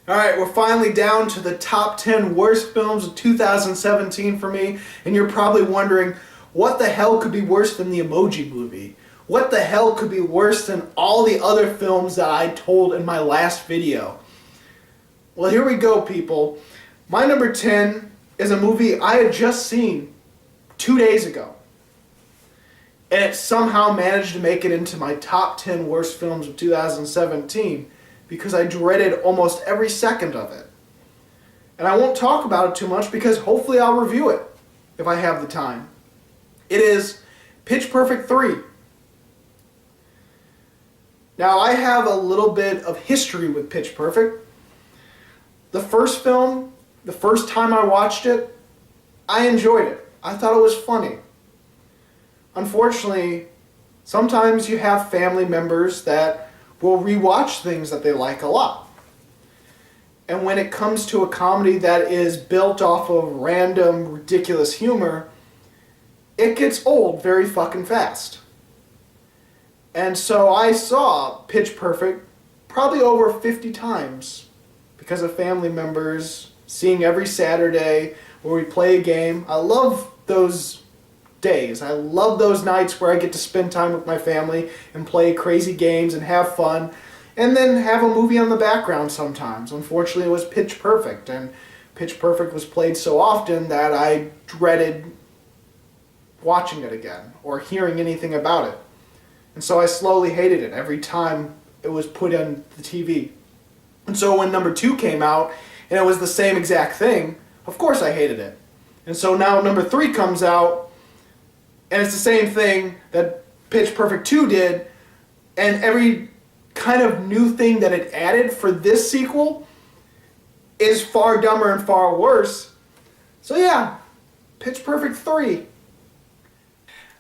Alright, we're finally down to the top 10 worst films of 2017 for me, and you're probably wondering, what the hell could be worse than the Emoji Movie? What the hell could be worse than all the other films that I told in my last video? Well, here we go, people. My number 10 is a movie I had just seen 2 days ago, and it somehow managed to make it into my top 10 worst films of 2017. Because I dreaded almost every second of it. And I won't talk about it too much because hopefully I'll review it if I have the time. It is Pitch Perfect 3. Now I have a little bit of history with Pitch Perfect. The first film, the first time I watched it, I enjoyed it. I thought it was funny. Unfortunately, sometimes you have family members that will rewatch things that they like a lot. And when it comes to a comedy that is built off of random, ridiculous humor, it gets old very fucking fast. And so I saw Pitch Perfect probably over 50 times because of family members seeing every Saturday where we play a game. I love those days. I love those nights where I get to spend time with my family and play crazy games and have fun and then have a movie on the background sometimes. Unfortunately, it was Pitch Perfect, and Pitch Perfect was played so often that I dreaded watching it again or hearing anything about it. And so I slowly hated it every time it was put on the TV. And so when number 2 came out and it was the same exact thing, of course I hated it. And so now number 3 comes out and it's the same thing that Pitch Perfect 2 did, and every kind of new thing that it added for this sequel is far dumber and far worse. So yeah, Pitch Perfect 3.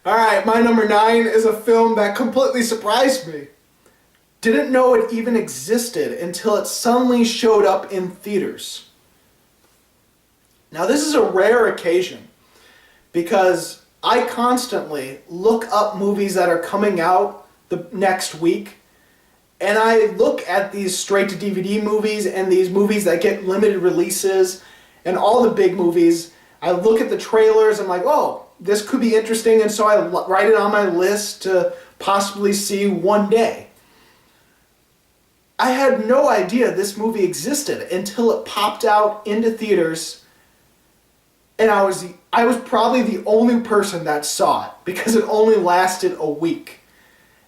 Alright, my number 9 is a film that completely surprised me. Didn't know it even existed until it suddenly showed up in theaters. Now this is a rare occasion because I constantly look up movies that are coming out the next week, and I look at these straight-to-DVD movies and these movies that get limited releases and all the big movies. I look at the trailers and I'm like, oh, this could be interesting, and so I write it on my list to possibly see one day. I had no idea this movie existed until it popped out into theaters, and I was probably the only person that saw it because it only lasted a week.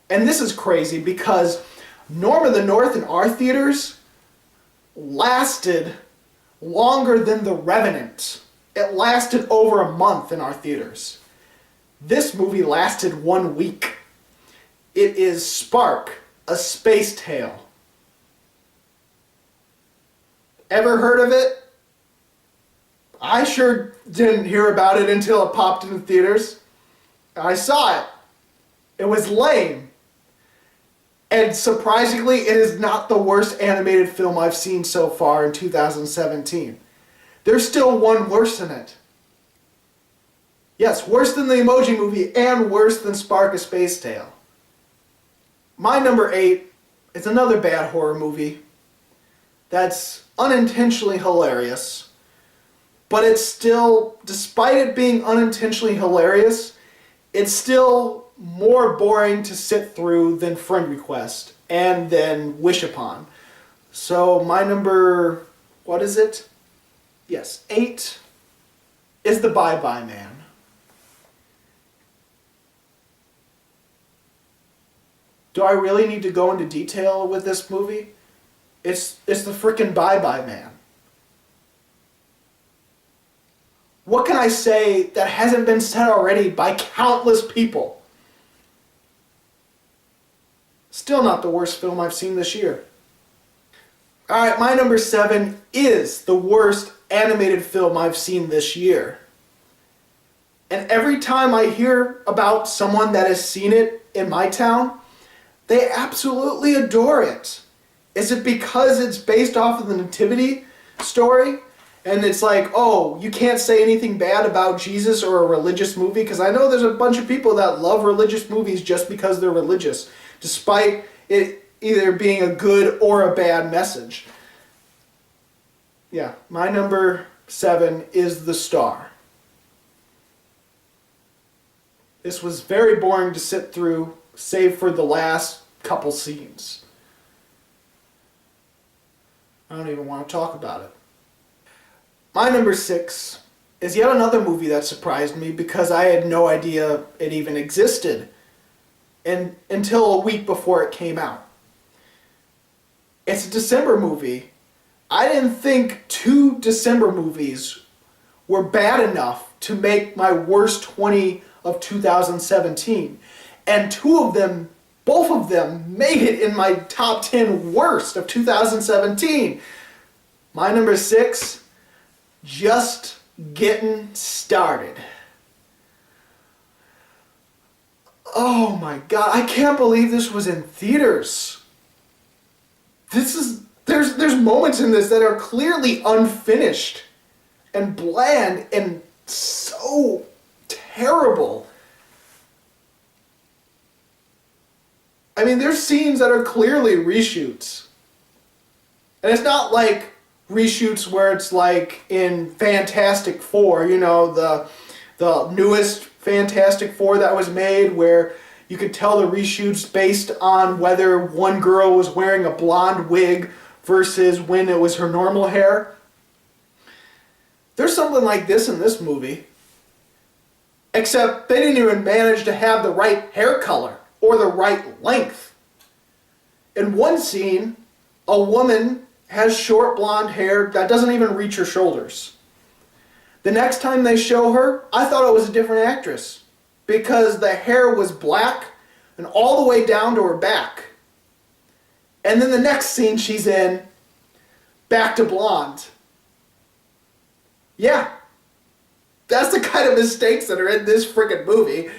And this is crazy because Norm of the North in our theaters lasted longer than The Revenant. It lasted over a month in our theaters. This movie lasted 1 week. It is Spark, A Space Tale. Ever heard of it? I sure didn't hear about it until it popped into theaters. I saw it. It was lame. And surprisingly, it is not the worst animated film I've seen so far in 2017. There's still one worse than it. Yes, worse than the Emoji Movie and worse than Spark, A Space Tale. My number 8 is another bad horror movie that's unintentionally hilarious. But it's still, despite it being unintentionally hilarious, it's still more boring to sit through than Friend Request and then Wish Upon. So my number, what is it? Yes, 8 is The Bye Bye Man. Do I really need to go into detail with this movie? It's the frickin' Bye Bye Man. What can I say that hasn't been said already by countless people? Still not the worst film I've seen this year. Alright, my number 7 is the worst animated film I've seen this year. And every time I hear about someone that has seen it in my town, they absolutely adore it. Is it because it's based off of the Nativity story? And it's like, oh, you can't say anything bad about Jesus or a religious movie? Because I know there's a bunch of people that love religious movies just because they're religious, despite it either being a good or a bad message. Yeah, my number 7 is The Star. This was very boring to sit through, save for the last couple scenes. I don't even want to talk about it. My number 6 is yet another movie that surprised me because I had no idea it even existed until a week before it came out. It's a December movie. I didn't think 2 December movies were bad enough to make my worst 20 of 2017. And both of them made it in my top 10 worst of 2017. My number 6, Just Getting Started. Oh my God, I can't believe this was in theaters. There's moments in this that are clearly unfinished and bland and so terrible. I mean, there's scenes that are clearly reshoots. And it's not like reshoots where it's like in Fantastic Four, you know, the newest Fantastic Four that was made, where you could tell the reshoots based on whether one girl was wearing a blonde wig versus when it was her normal hair. There's something like this in this movie. Except they didn't even manage to have the right hair color or the right length. In one scene, a woman has short blonde hair that doesn't even reach her shoulders. The next time they show her, I thought it was a different actress because the hair was black and all the way down to her back. And then the next scene she's in, back to blonde. Yeah. That's the kind of mistakes that are in this freaking movie.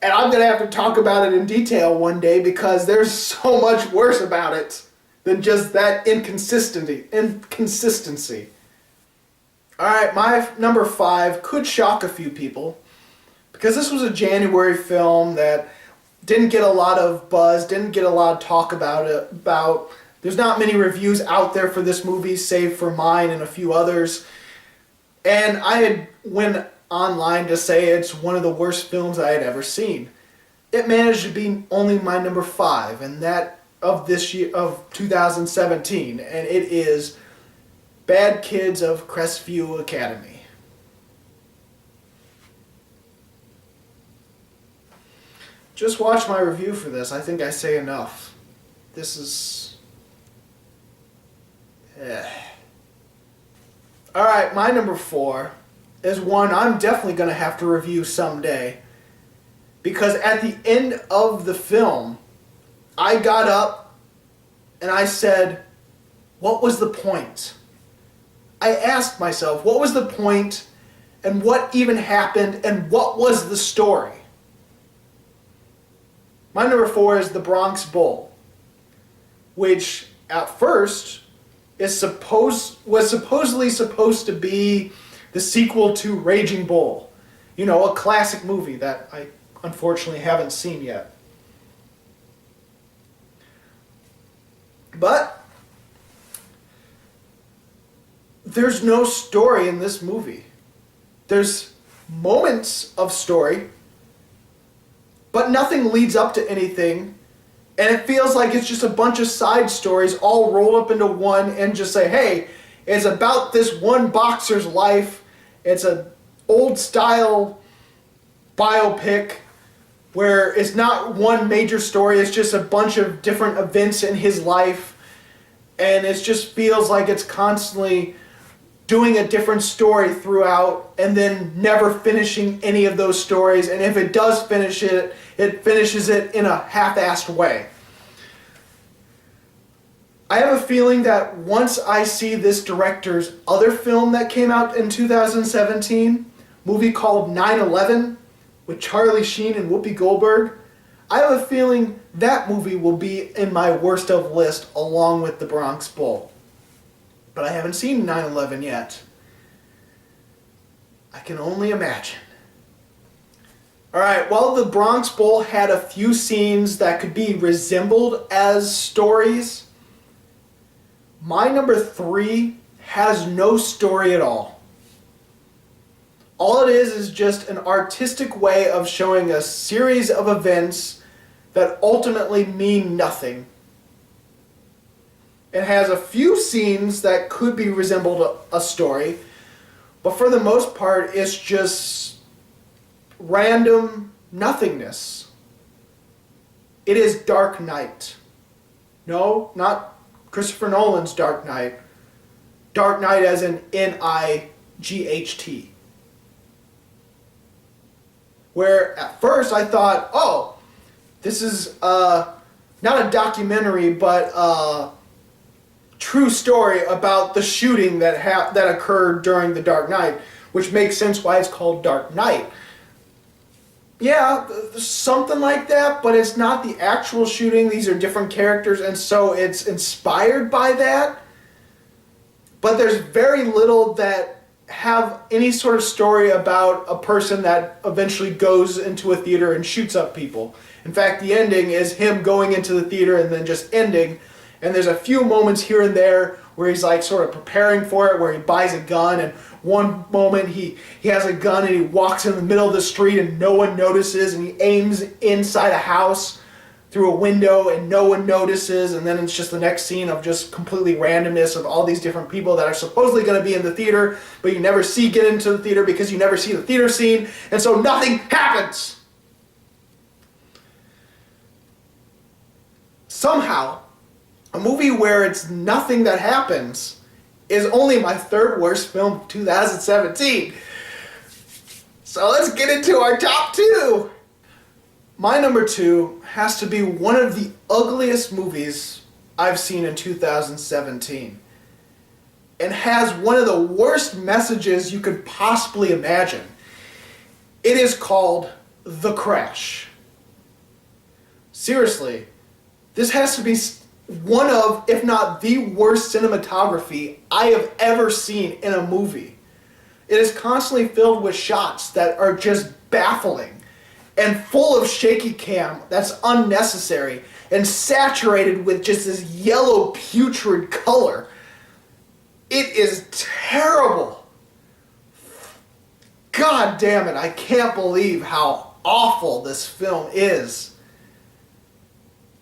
And I'm going to have to talk about it in detail one day because there's so much worse about it than just that inconsistency. Alright, my number 5 could shock a few people because this was a January film that didn't get a lot of buzz, didn't get a lot of talk about it. There's not many reviews out there for this movie, save for mine and a few others. And I had went online to say it's one of the worst films I had ever seen. It managed to be only my number 5, and that of this year of 2017, and it is Bad Kids of Crestview Academy. Just watch my review for this. I think I say enough. This is... Alright, my number 4 is one I'm definitely going to have to review someday. Because at the end of the film, I got up and I said, what was the point? I asked myself, what was the point and what even happened and what was the story? My number 4 is The Bronx Bull, which at first was supposedly supposed to be the sequel to Raging Bull. You know, a classic movie that I unfortunately haven't seen yet. But there's no story in this movie. There's moments of story, but nothing leads up to anything, and it feels like it's just a bunch of side stories all rolled up into one and just say, hey, it's about this one boxer's life. It's an old style biopic where it's not one major story, it's just a bunch of different events in his life, and it just feels like it's constantly doing a different story throughout and then never finishing any of those stories, and if it does finish it, it finishes it in a half-assed way. I have a feeling that once I see this director's other film that came out in 2017, movie called 9/11, with Charlie Sheen and Whoopi Goldberg, I have a feeling that movie will be in my worst of list along with The Bronx Bull. But I haven't seen 9/11 yet. I can only imagine. Alright, while The Bronx Bull had a few scenes that could be resembled as stories, my number 3 has no story at all. All it is just an artistic way of showing a series of events that ultimately mean nothing. It has a few scenes that could be resembled a story, but for the most part, it's just random nothingness. It is Dark Knight. No, not Christopher Nolan's Dark Knight. Dark Knight as in N-I-G-H-T. Where at first I thought, oh, this is not a documentary, but a true story about the shooting that occurred during the Dark Knight, which makes sense why it's called Dark Knight. Yeah, something like that, but it's not the actual shooting. These are different characters, and so it's inspired by that. But there's very little that have any sort of story about a person that eventually goes into a theater and shoots up people. In fact, the ending is him going into the theater and then just ending. And there's a few moments here and there where he's like sort of preparing for it, where he buys a gun, and one moment he has a gun and he walks in the middle of the street and no one notices, and he aims inside a house through a window and no one notices, and then it's just the next scene of just completely randomness of all these different people that are supposedly going to be in the theater, but you never see get into the theater because you never see the theater scene, and so nothing happens. Somehow, a movie where it's nothing that happens is only my third worst film of 2017. So let's get into our top two. My number two has to be one of the ugliest movies I've seen in 2017. And has one of the worst messages you could possibly imagine. It is called The Crash. Seriously, this has to be one of, if not the worst cinematography I have ever seen in a movie. It is constantly filled with shots that are just baffling and full of shaky cam that's unnecessary and saturated with just this yellow putrid color. It is terrible. God damn it, I can't believe how awful this film is.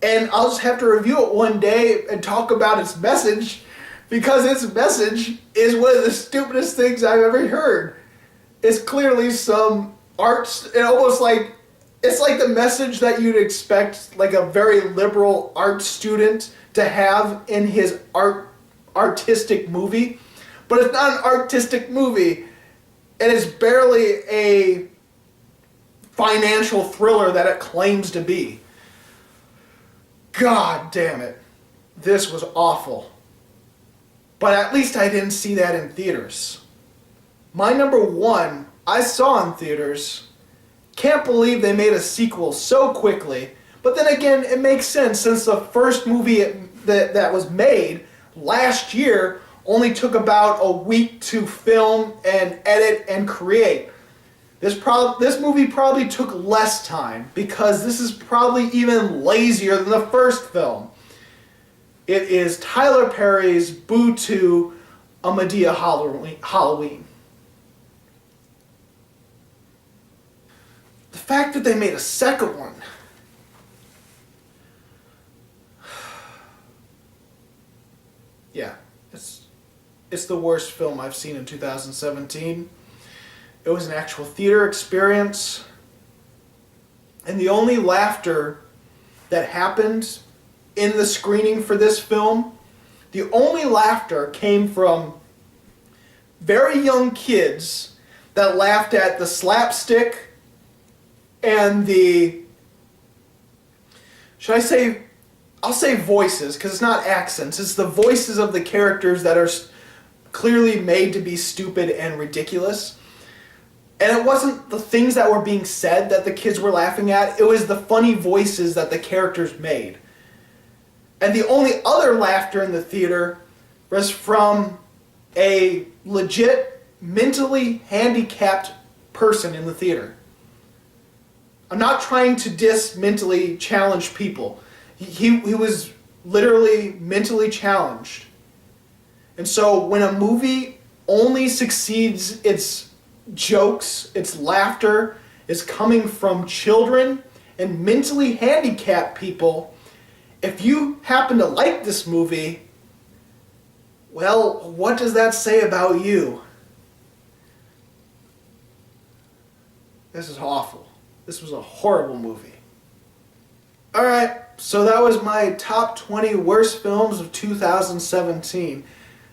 And I'll just have to review it one day and talk about its message, because its message is one of the stupidest things I've ever heard. It's clearly some arts, and almost like, it's like the message that you'd expect like a very liberal art student to have in his artistic movie. But it's not an artistic movie, and it's barely a financial thriller that it claims to be. God damn it. This was awful. But at least I didn't see that in theaters. My number one, I saw in theaters. Can't believe they made a sequel so quickly. But then again, it makes sense since the first movie that was made last year only took about a week to film and edit and create. This movie probably took less time because this is probably even lazier than the first film. It is Tyler Perry's Boo 2: A Madea Halloween. The fact that they made a second one. Yeah, it's the worst film I've seen in 2017. It was an actual theater experience. And the only laughter that happened in the screening for this film, the only laughter came from very young kids that laughed at the slapstick and the, I'll say voices, because it's not accents, it's the voices of the characters that are clearly made to be stupid and ridiculous. And it wasn't the things that were being said that the kids were laughing at, it was the funny voices that the characters made. And the only other laughter in the theater was from a legit mentally handicapped person in the theater. I'm not trying to diss mentally challenged people. He was literally mentally challenged. And so when a movie only succeeds, its jokes, its laughter is coming from children and mentally handicapped people, if you happen to like this movie, well, what does that say about you? This is awful. This was a horrible movie. Alright, so that was my top 20 worst films of 2017.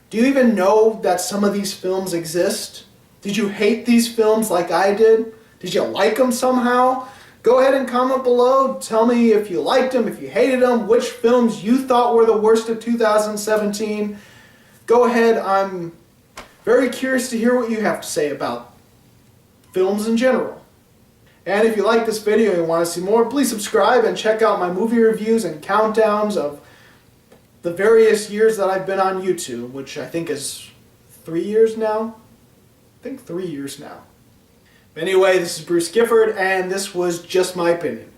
Do you even know that some of these films exist? Did you hate these films like I did? Did you like them somehow? Go ahead and comment below. Tell me if you liked them, if you hated them, which films you thought were the worst of 2017. Go ahead, I'm very curious to hear what you have to say about films in general. And if you like this video and want to see more, please subscribe and check out my movie reviews and countdowns of the various years that I've been on YouTube, which I think is 3 years now. I think 3 years now. Anyway, this is Bruce Gifford, and this was Just My Opinion.